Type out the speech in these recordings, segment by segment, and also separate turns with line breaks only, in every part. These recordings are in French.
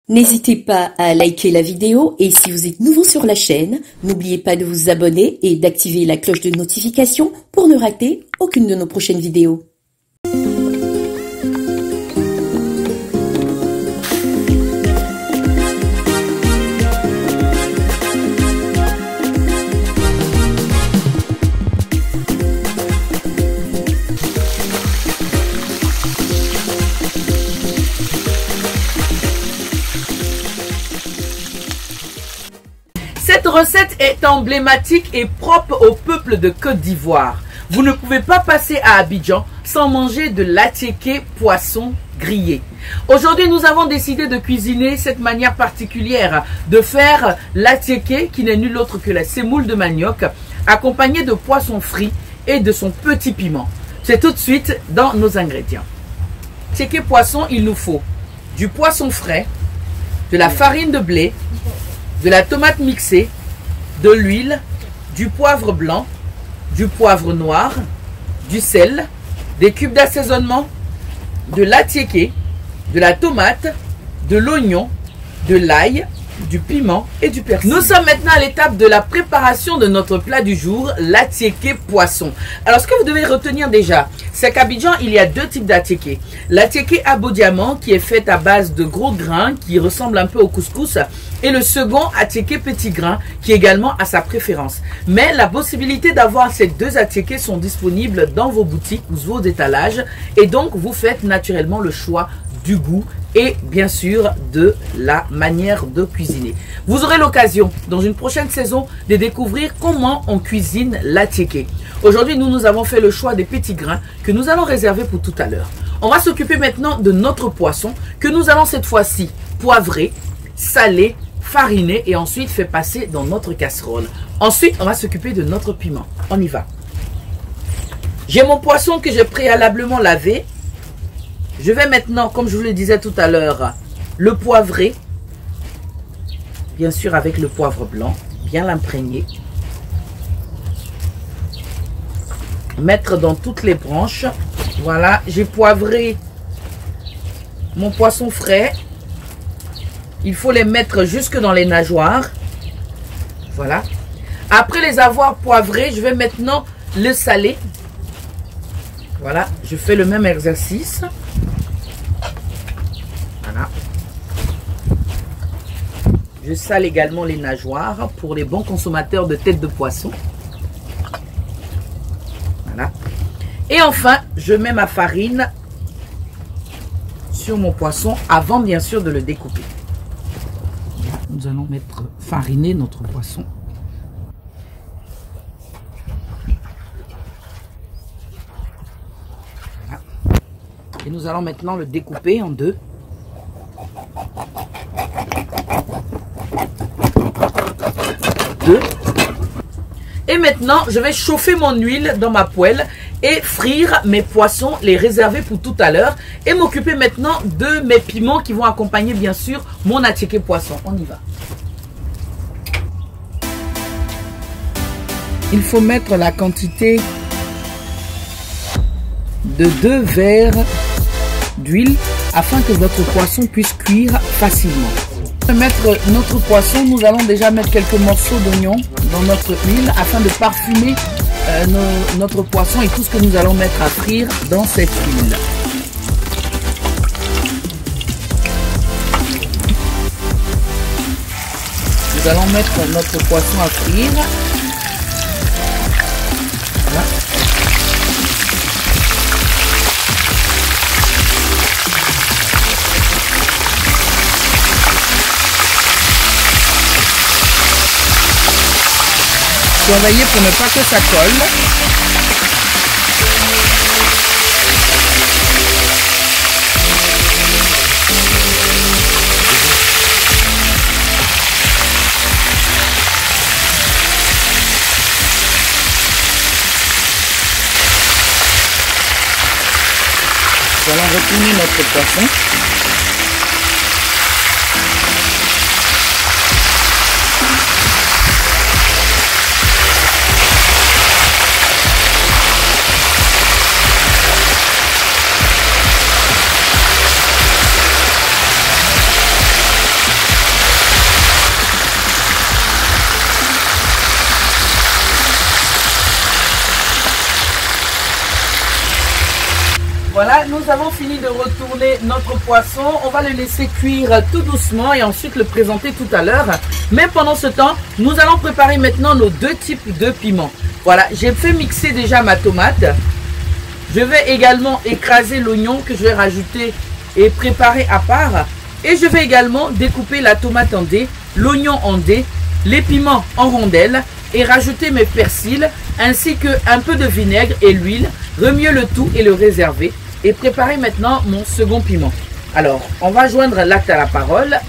N'hésitez pas à liker la vidéo et si vous êtes nouveau sur la chaîne, n'oubliez pas de vous abonner et d'activer la cloche de notification pour ne rater aucune de nos prochaines vidéos.
Cette recette est emblématique et propre au peuple de Côte d'Ivoire. Vous ne pouvez pas passer à Abidjan sans manger de l'attiéké poisson grillé. Aujourd'hui, nous avons décidé de cuisiner cette manière particulière de faire l'attiéké, qui n'est nul autre que la semoule de manioc, accompagnée de poisson frit et de son petit piment. C'est tout de suite dans nos ingrédients. Attiéké poisson, il nous faut du poisson frais, de la farine de blé, de la tomate mixée, de l'huile, du poivre blanc, du poivre noir, du sel, des cubes d'assaisonnement, de l'attiéké, de la tomate, de l'oignon, de l'ail, du piment et du persil. Nous sommes maintenant à l'étape de la préparation de notre plat du jour, l'attiéké poisson. Alors ce que vous devez retenir déjà, c'est qu'à Abidjan, il y a deux types d'attiéké. L'attiéké à beau diamant qui est fait à base de gros grains qui ressemble un peu au couscous, et le second attiéké petit grain qui également a sa préférence. Mais la possibilité d'avoir ces deux attiékés sont disponibles dans vos boutiques ou vos étalages et donc vous faites naturellement le choix du goût et bien sûr de la manière de cuisiner. Vous aurez l'occasion dans une prochaine saison de découvrir comment on cuisine l'attiéké. Aujourd'hui, nous avons fait le choix des petits grains que nous allons réserver pour tout à l'heure. On va s'occuper maintenant de notre poisson que nous allons cette fois-ci poivrer, saler, fariner et ensuite faire passer dans notre casserole. Ensuite, on va s'occuper de notre piment. On y va. J'ai mon poisson que j'ai préalablement lavé. Je vais maintenant, comme je vous le disais tout à l'heure, le poivrer. Bien sûr avec le poivre blanc, bien l'imprégner. Mettre dans toutes les branches. Voilà, j'ai poivré mon poisson frais. Il faut les mettre jusque dans les nageoires. Voilà. Après les avoir poivrés, je vais maintenant le saler. Voilà, je fais le même exercice. Voilà. Je sale également les nageoires pour les bons consommateurs de tête de poisson. Voilà. Et enfin, je mets ma farine sur mon poisson avant bien sûr de le découper. Nous allons mettre fariner notre poisson. Voilà. Et nous allons maintenant le découper en deux. Et maintenant, je vais chauffer mon huile dans ma poêle et frire mes poissons, les réserver pour tout à l'heure et m'occuper maintenant de mes piments qui vont accompagner bien sûr mon attiéké poisson. On y va. Il faut mettre la quantité de 2 verres d'huile afin que votre poisson puisse cuire facilement. Pour mettre notre poisson, nous allons déjà mettre quelques morceaux d'oignon dans notre huile afin de parfumer notre poisson et tout ce que nous allons mettre à frire dans cette huile. Nous allons mettre notre poisson à frire. Voilà. Surveillez pour ne pas que ça colle. Nous allons retourner notre poisson. Voilà, nous avons fini de retourner notre poisson. On va le laisser cuire tout doucement et ensuite le présenter tout à l'heure. Mais pendant ce temps, nous allons préparer maintenant nos deux types de piments. Voilà, j'ai fait mixer déjà ma tomate. Je vais également écraser l'oignon que je vais rajouter et préparer à part. Et je vais également découper la tomate en dés, l'oignon en dés, les piments en rondelles et rajouter mes persils ainsi qu'un peu de vinaigre et l'huile, remuer le tout et le réserver et préparer maintenant mon second piment. Alors, on va joindre l'acte à la parole.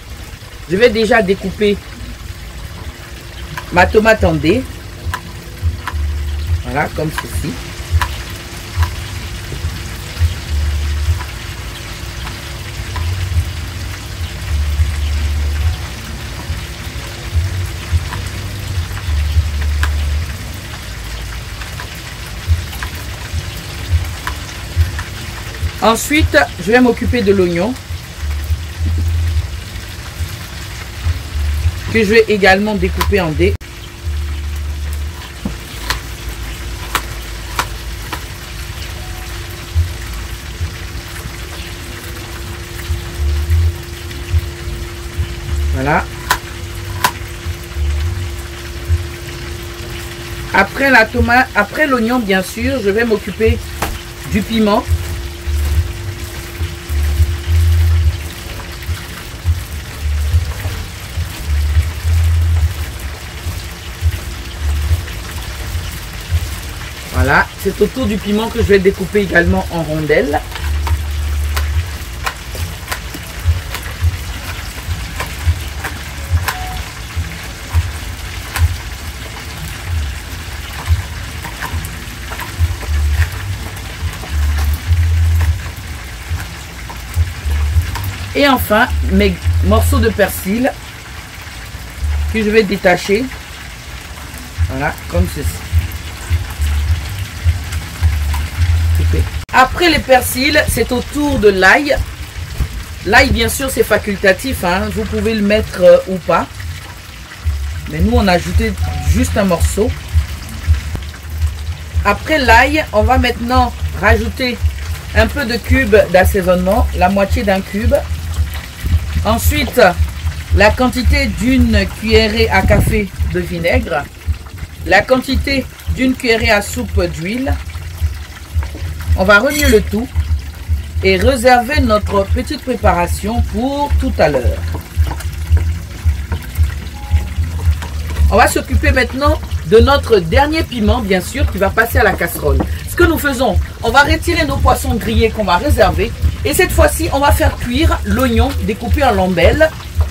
Je vais déjà découper ma tomate en dés. Voilà, comme ceci. Ensuite, je vais m'occuper de l'oignon que je vais également découper en dés. Voilà. Après la tomate, après l'oignon bien sûr, je vais m'occuper du piment. Voilà, c'est autour du piment que je vais découper également en rondelles. Et enfin, mes morceaux de persil que je vais détacher. Voilà, comme ceci. Après les persils, c'est au tour de l'ail. L'ail, bien sûr, c'est facultatif, hein. Vous pouvez le mettre ou pas. Mais nous, on a ajouté juste un morceau. Après l'ail, on va maintenant rajouter un peu de cube d'assaisonnement, la moitié d'un cube. Ensuite, la quantité d'une cuillerée à café de vinaigre. La quantité d'une cuillerée à soupe d'huile. On va remuer le tout et réserver notre petite préparation pour tout à l'heure. On va s'occuper maintenant de notre dernier piment, bien sûr, qui va passer à la casserole. Ce que nous faisons, on va retirer nos poissons grillés qu'on va réserver. Et cette fois-ci, on va faire cuire l'oignon découpé en lamelles,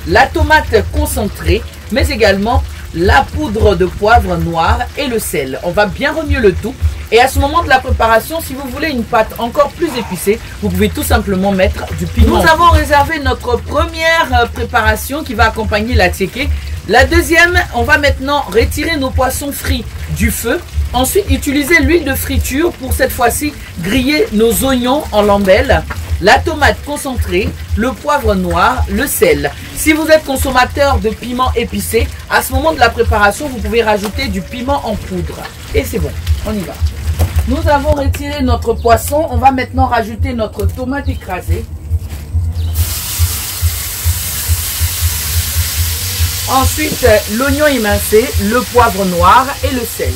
la tomate concentrée, mais également la poudre de poivre noir et le sel. On va bien remuer le tout. Et à ce moment de la préparation, si vous voulez une pâte encore plus épicée, vous pouvez tout simplement mettre du piment. Nous avons réservé notre première préparation qui va accompagner la tsiéké. La deuxième, on va maintenant retirer nos poissons frits du feu. Ensuite, utiliser l'huile de friture pour cette fois-ci griller nos oignons en lamelles, la tomate concentrée, le poivre noir, le sel. Si vous êtes consommateur de piment épicé, à ce moment de la préparation, vous pouvez rajouter du piment en poudre. Et c'est bon, on y va. Nous avons retiré notre poisson. On va maintenant rajouter notre tomate écrasée. Ensuite, l'oignon émincé, le poivre noir et le sel.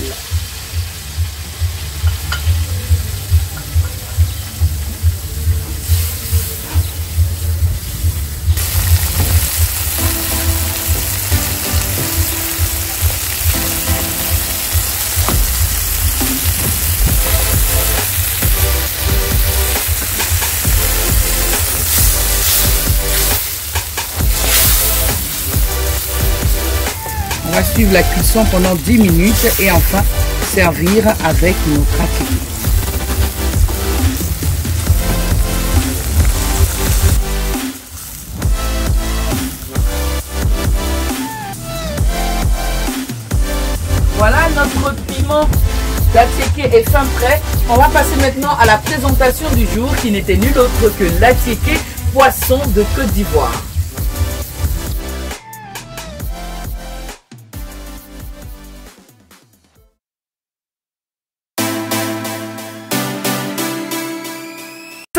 On va suivre la cuisson pendant 10 minutes et enfin servir avec nos craquelins. Voilà, notre piment d'atsiéké est fin prêt. On va passer maintenant à la présentation du jour qui n'était nul autre que l'atsiéké poisson de Côte d'Ivoire.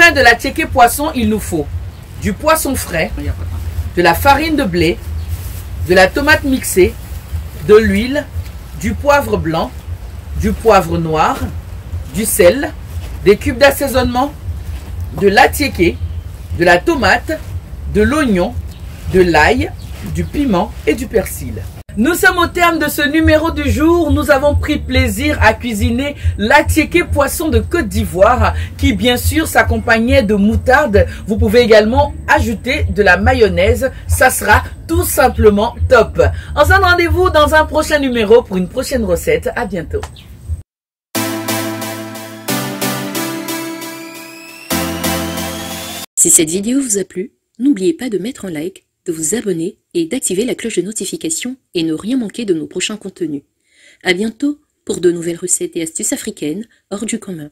faire de la tiéké poisson, il nous faut du poisson frais, de la farine de blé, de la tomate mixée, de l'huile, du poivre blanc, du poivre noir, du sel, des cubes d'assaisonnement, de l'atiéké, de la tomate, de l'oignon, de l'ail, du piment et du persil. Nous sommes au terme de ce numéro du jour. Nous avons pris plaisir à cuisiner l'atiéké poisson de Côte d'Ivoire qui bien sûr s'accompagnait de moutarde. Vous pouvez également ajouter de la mayonnaise. Ça sera tout simplement top. On se donne rendez-vous dans un prochain numéro pour une prochaine recette. À bientôt.
Si cette vidéo vous a plu, n'oubliez pas de mettre un like, de vous abonner et d'activer la cloche de notification et ne rien manquer de nos prochains contenus. À bientôt pour de nouvelles recettes et astuces africaines hors du commun.